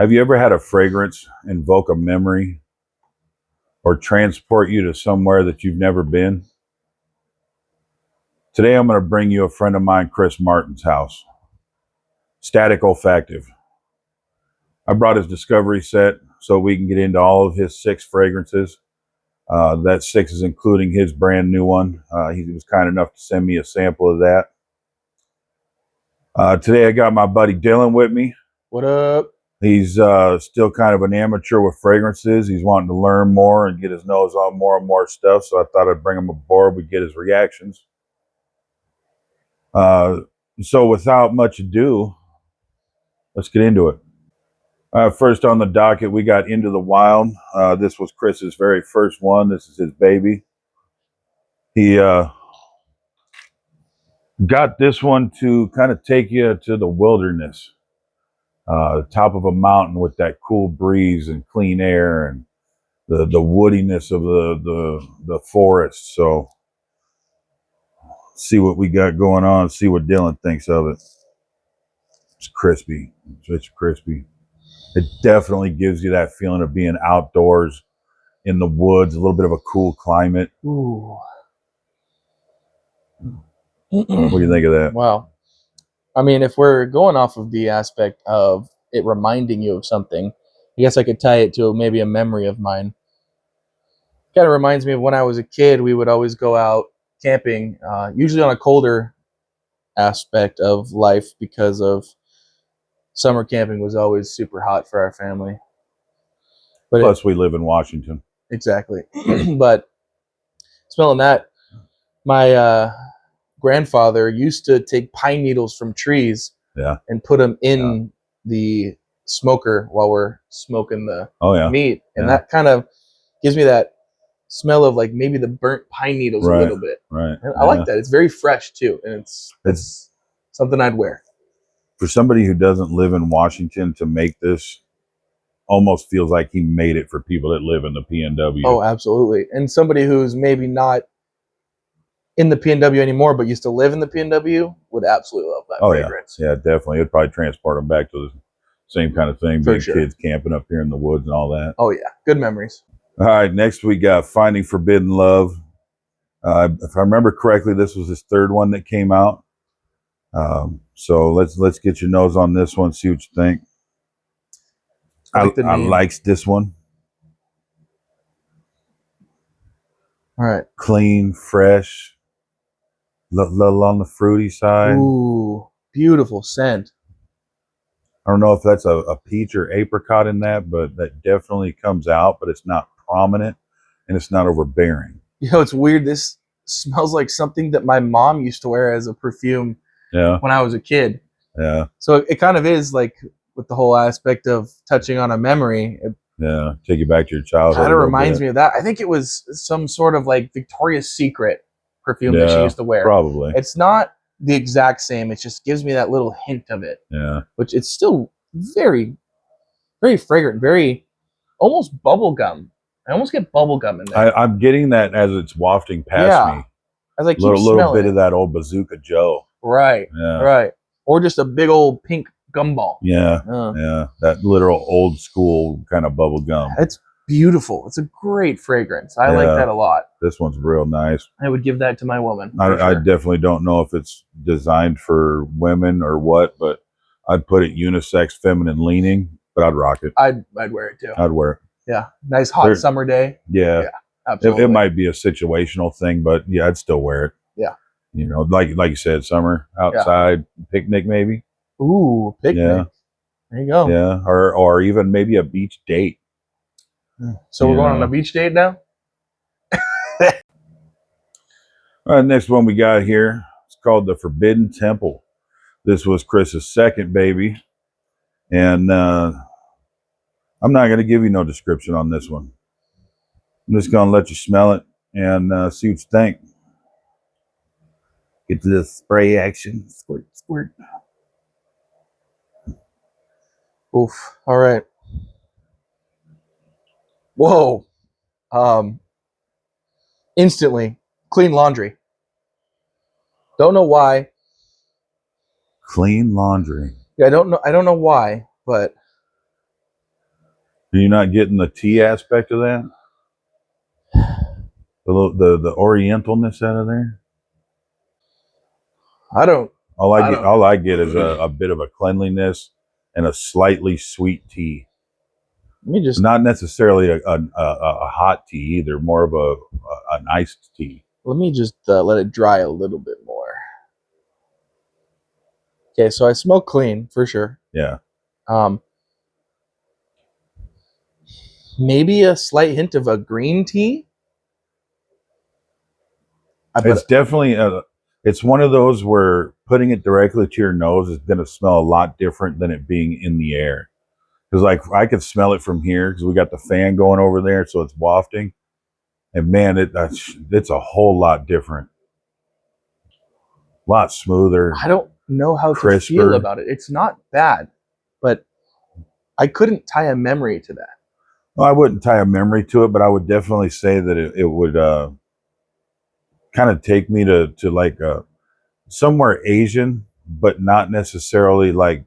Have you ever had a fragrance invoke a memory or transport you to somewhere that you've never been? Today I'm going to bring you a friend of mine, Chris Martin's house, Statikolfactive. I brought his discovery set so we can get into all of his 6 fragrances. That 6 is including his brand new one. He was kind enough to send me a sample of that. Today I got my buddy Dylan with me. What up? He's still kind of an amateur with fragrances. He's wanting to learn more and get his nose on more and more stuff. So I thought I'd bring him aboard. We'd get his reactions. So without much ado, let's get into it. First on the docket, we got Into the Wild. This was Chris's very first one. This is his baby. He got this one to kind of take you to the wilderness. Top of a mountain with that cool breeze and clean air and the woodiness of the forest. So see what we got going on, see what Dylan thinks of it. It's crispy. It's crispy. It definitely gives you that feeling of being outdoors in the woods, a little bit of a cool climate. Ooh. What do you think of that? Wow. I mean, if we're going off of the aspect of it reminding you of something, I guess I could tie it to maybe a memory of mine. Kind of reminds me of when I was a kid. We would always go out camping, usually on a colder aspect of life because of summer camping was always super hot for our family. But Plus, we live in Washington. Exactly. But smelling that, my grandfather used to take pine needles from trees and put them in the smoker while we're smoking the meat. And that kind of gives me that smell of like maybe the burnt pine needles a little bit. Right. And I like that. It's very fresh too. And it's something I'd wear. For somebody who doesn't live in Washington to make this, almost feels like he made it for people that live in the PNW. Oh, absolutely. And somebody who's maybe not in the PNW anymore, but used to live in the PNW would absolutely love that fragrance. Yeah, definitely. It'd probably transport them back to the same kind of thing, being kids camping up here in the woods and all that. Oh, yeah. Good memories. All right, next we got Finding Forbidden Love. If I remember correctly, this was his 3rd one that came out. So let's get your nose on this one, see what you think. I likes this one. All right. Clean, fresh, little on the fruity side. Ooh, beautiful scent. I don't know if that's a peach or apricot in that, but that definitely comes out, but it's not prominent and it's not overbearing. You know, it's weird. This smells like something that my mom used to wear as a perfume when I was a kid. Yeah. So it kind of is like with the whole aspect of touching on a memory. Take you back to your childhood. Kind of reminds me of that. I think it was some sort of like Victoria's Secret perfume that she used to wear. Probably. It's not the exact same. It just gives me that little hint of it. Yeah. Which it's still very, very fragrant, very almost bubblegum. I almost get bubblegum in there. I'm getting that as it's wafting past me. As I keep little bit of that old Bazooka Joe. Right. Yeah. Right. Or just a big old pink gumball. Yeah. Yeah. That literal old school kind of bubble gum. It's beautiful. It's a great fragrance. I like that a lot. This one's real nice. I would give that to my woman. I definitely don't know if it's designed for women or what, but I'd put it unisex, feminine leaning, but I'd rock it. I'd wear it too. I'd wear it. Yeah. Nice hot summer day. Yeah. Absolutely. It might be a situational thing, but yeah, I'd still wear it. Yeah. You know, like you said, summer, outside, picnic maybe. Ooh, picnic. Yeah. There you go. Yeah. Or even maybe a beach date. So we're going on a beach date now? All right, next one we got here. It's called the Forbidden Temple. This was Chris's 2nd baby. And I'm not going to give you no description on this one. I'm just going to let you smell it and see what you think. Get to the spray action. Squirt, squirt. Oof. All right. Whoa. Instantly. Clean laundry. Don't know why. Clean laundry. Yeah, I don't know why, but Are you not getting the tea aspect of that? The orientalness out of there? I don't. All I get is a bit of a cleanliness and a slightly sweet tea. Let me just. Not necessarily a hot tea either, more of an iced tea. Let me just let it dry a little bit more. Okay, so I smell clean for sure. Yeah. Maybe a slight hint of a green tea. It's definitely it's one of those where putting it directly to your nose is going to smell a lot different than it being in the air. Because like I could smell it from here because we got the fan going over there, so it's wafting. And man, it's a whole lot different, a lot smoother. I don't know how crisper. to feel about it. It's not bad, but I couldn't tie a memory to that. Well, I wouldn't tie a memory to it, but I would definitely say that it would kind of take me to like somewhere Asian, but not necessarily like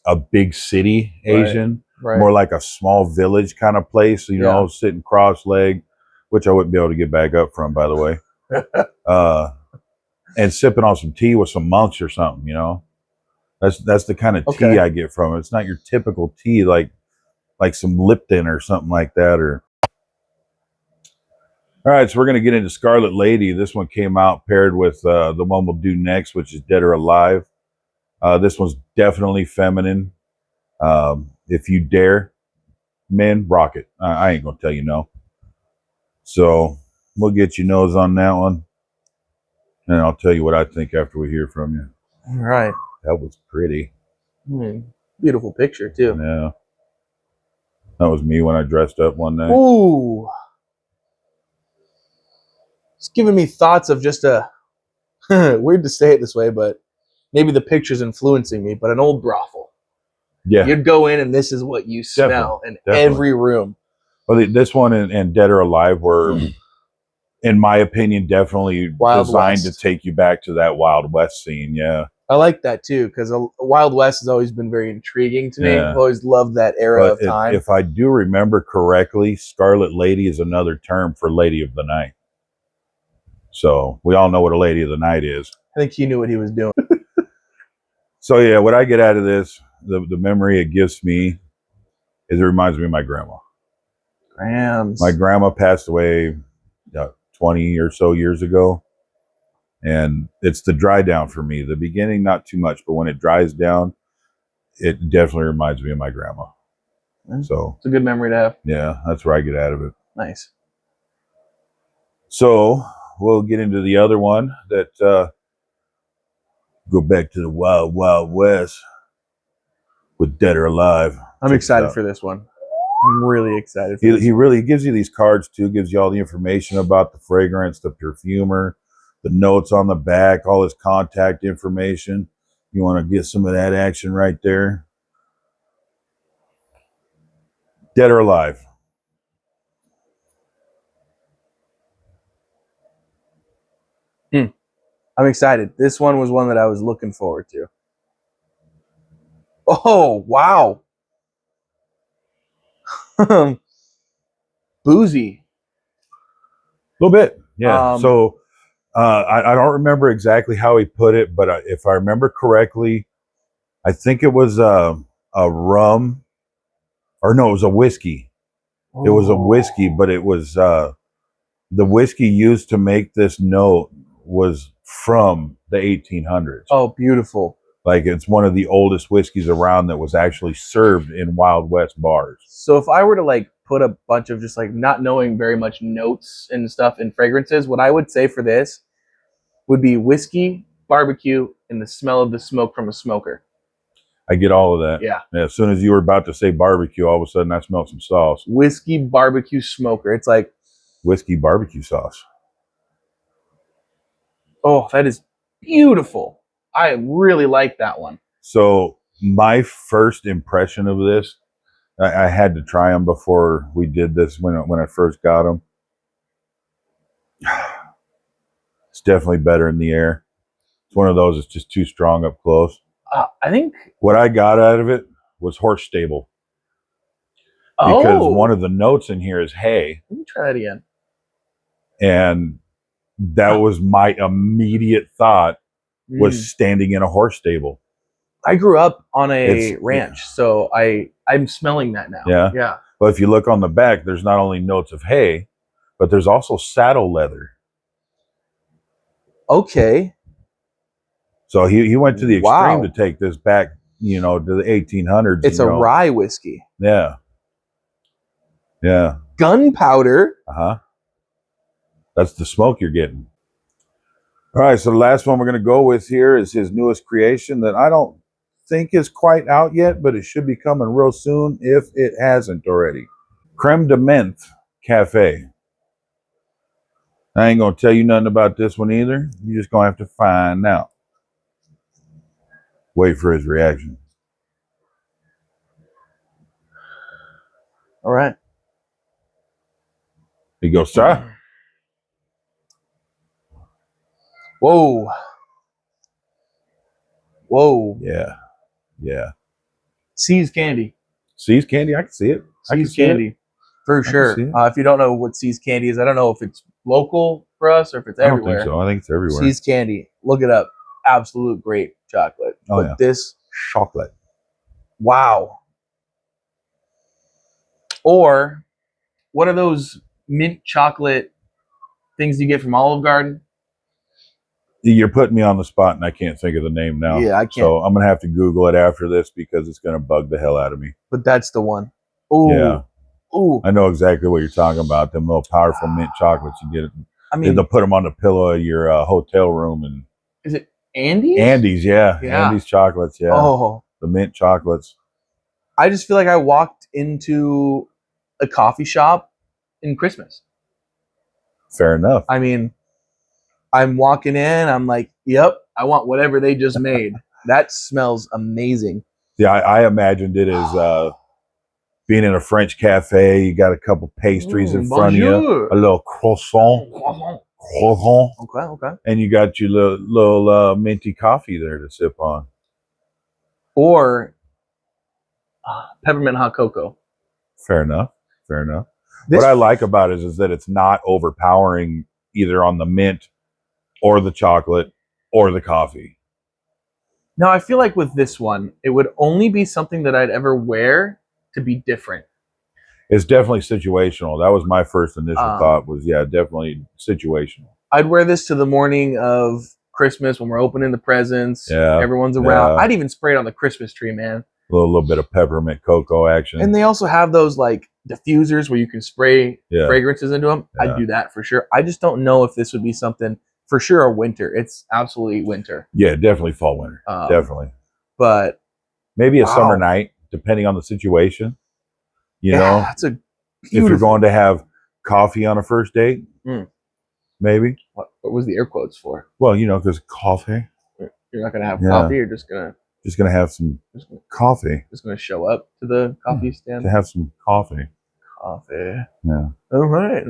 a big city Asian. Right. More like a small village kind of place, you know, sitting cross-legged, which I wouldn't be able to get back up from, by the way. And sipping on some tea with some monks or something, you know. That's the kind of tea I get from it. It's not your typical tea like some Lipton or something like that. Or all right, so we're gonna get into Scarlet Lady. This one came out paired with the one we'll do next, which is Dead or Alive. This one's definitely feminine. If you dare, men, rock it. I ain't gonna tell you no. So we'll get your nose on that one, and I'll tell you what I think after we hear from you. All right. That was pretty. Beautiful picture too. Yeah. That was me when I dressed up one night. Ooh. It's giving me thoughts of just a weird to say it this way, but maybe the picture's influencing me, but an old brothel. Yeah. You'd go in and this is what you smell in every room. Well, this one and Dead or Alive were, in my opinion, definitely designed to take you back to that Wild West scene. Yeah. I like that too, because Wild West has always been very intriguing to me. I've always loved that era of time. If I do remember correctly, Scarlet Lady is another term for Lady of the Night. So we all know what a Lady of the Night is. I think he knew what he was doing. So yeah, what I get out of this, the memory it gives me, is it reminds me of my grandma. Grams. My grandma passed away 20 or so years ago. And it's the dry down for me. The beginning, not too much, but when it dries down, it definitely reminds me of my grandma. So it's a good memory to have. Yeah, that's where I get out of it. Nice. So we'll get into the other one that go back to the Wild Wild West with Dead or Alive. I'm excited for this one. I'm really excited for this. He really gives you these cards too, gives you all the information about the fragrance, the perfumer, the notes on the back, all his contact information. You want to get some of that action right there. Dead or Alive. I'm excited. This one was one that I was looking forward to. Oh, wow. Boozy. A little bit, yeah. So I don't remember exactly how he put it, but if I remember correctly, I think it was a rum, or no, it was a whiskey. Oh. It was a whiskey, but it was the whiskey used to make this note was from the 1800s. Oh, beautiful. Like it's one of the oldest whiskeys around that was actually served in Wild West bars. So if I were to like put a bunch of just like not knowing very much notes and stuff and fragrances, what I would say for this would be whiskey, barbecue, and the smell of the smoke from a smoker. I get all of that. Yeah. As soon as you were about to say barbecue, all of a sudden I smelled some sauce. Whiskey, barbecue, smoker. It's like whiskey barbecue sauce. Oh, that is beautiful. I really like that one. So my first impression of this, I had to try them before we did this when I first got them. It's definitely better in the air. It's one of those that's just too strong up close. I think what I got out of it was horse stable. because Oh, one of the notes in here is hay, let me try that again. and that was my immediate thought was Mm. standing in a horse stable. I grew up on a It's- ranch, so I'm smelling that now. Yeah. Yeah. But if you look on the back, there's not only notes of hay, but there's also saddle leather. Okay. So he went to the extreme Wow. to take this back, you know, to the 1800s. It's you a know. rye whiskey. Yeah. Yeah. Gunpowder. Uh-huh. That's the smoke you're getting. All right, so the last one we're going to go with here is his newest creation that I don't think is quite out yet, but it should be coming real soon if it hasn't already. Creme de Menthe Cafe. I ain't going to tell you nothing about this one either. You're just going to have to find out. Wait for his reaction. All right. He goes, sir? Whoa. Whoa. Yeah. Yeah. See's candy. See's candy? I can see it. I can See's see candy. it. For I can sure. see it. If you don't know what See's candy is, I don't know if it's local for us or if it's I don't everywhere. think so. I think it's everywhere. See's candy. Look it up. Absolute great chocolate. Oh, but yeah. this, Chocolate. wow. Or what are those mint chocolate things you get from Olive Garden? You're putting me on the spot and I can't think of the name now. Yeah, I can't. So I'm going to have to Google it after this because it's going to bug the hell out of me. But that's the one. Ooh. Yeah. Ooh. I know exactly what you're talking about. Them little powerful mint chocolates you get. I mean, they'll put them on the pillow of your hotel room. And is it Andy's? Andy's, yeah. Yeah. Andy's chocolates, yeah. Oh. The mint chocolates. I just feel like I walked into a coffee shop in Christmas. Fair enough. I mean, I'm walking in, I'm like, yep, I want whatever they just made. That smells amazing. Yeah, I imagined it as being in a French cafe. You got a couple pastries in front of you, a little croissant, Okay. and you got your little minty coffee there to sip on. Or peppermint hot cocoa. Fair enough. What I like about it is that it's not overpowering either on the mint or the chocolate or the coffee. Now, I feel like with this one, it would only be something that I'd ever wear to be different. It's definitely situational. That was my first initial thought was, yeah, definitely situational. I'd wear this to the morning of Christmas when we're opening the presents. Yeah, everyone's around. yeah. I'd even spray it on the Christmas tree, man. A little bit of peppermint cocoa action. And they also have those like diffusers where you can spray fragrances into them. Yeah. I'd do that for sure. I just don't know if this would be something for sure a winter. It's absolutely winter. Yeah, definitely fall winter. Definitely. But maybe a summer night, depending on the situation. You know, that's a if you're going to have coffee on a first date, maybe. What was the air quotes for? Well, you know, because coffee. You're not gonna have coffee. You're just gonna have some coffee. Just gonna show up to the coffee stand to have some coffee. Yeah. All right.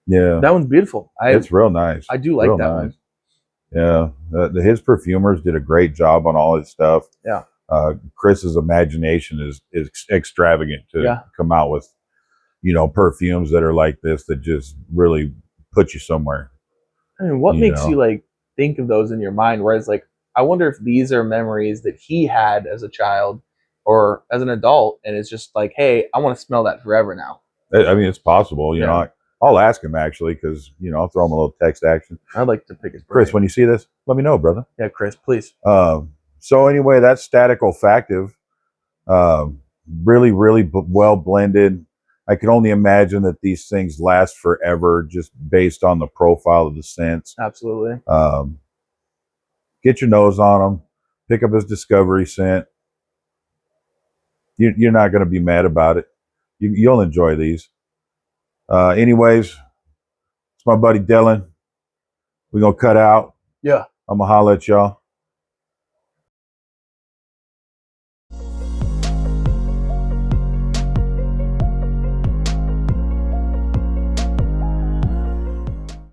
Yeah. That one's beautiful. It's real nice. I do like that one. Yeah. His perfumers did a great job on all his stuff. Yeah. Chris's imagination is extravagant to come out with, you know, perfumes that are like this that just really put you somewhere. I mean, what makes you like think of those in your mind? Whereas, like, I wonder if these are memories that he had as a child or as an adult, and it's just like, hey, I want to smell that forever now. I mean, it's possible. You know, I'll ask him actually because I'll throw him a little text action. I'd like to pick his brain. Chris, when you see this, let me know, brother. Yeah, Chris, please. So anyway, that's statikolfactive. Really, really well blended. I can only imagine that these things last forever just based on the profile of the scents. Absolutely. Get your nose on them. Pick up his discovery scent. You're not going to be mad about it. You'll enjoy these. Anyways, it's my buddy Dylan. We're going to cut out. Yeah. I'm going to holler at y'all.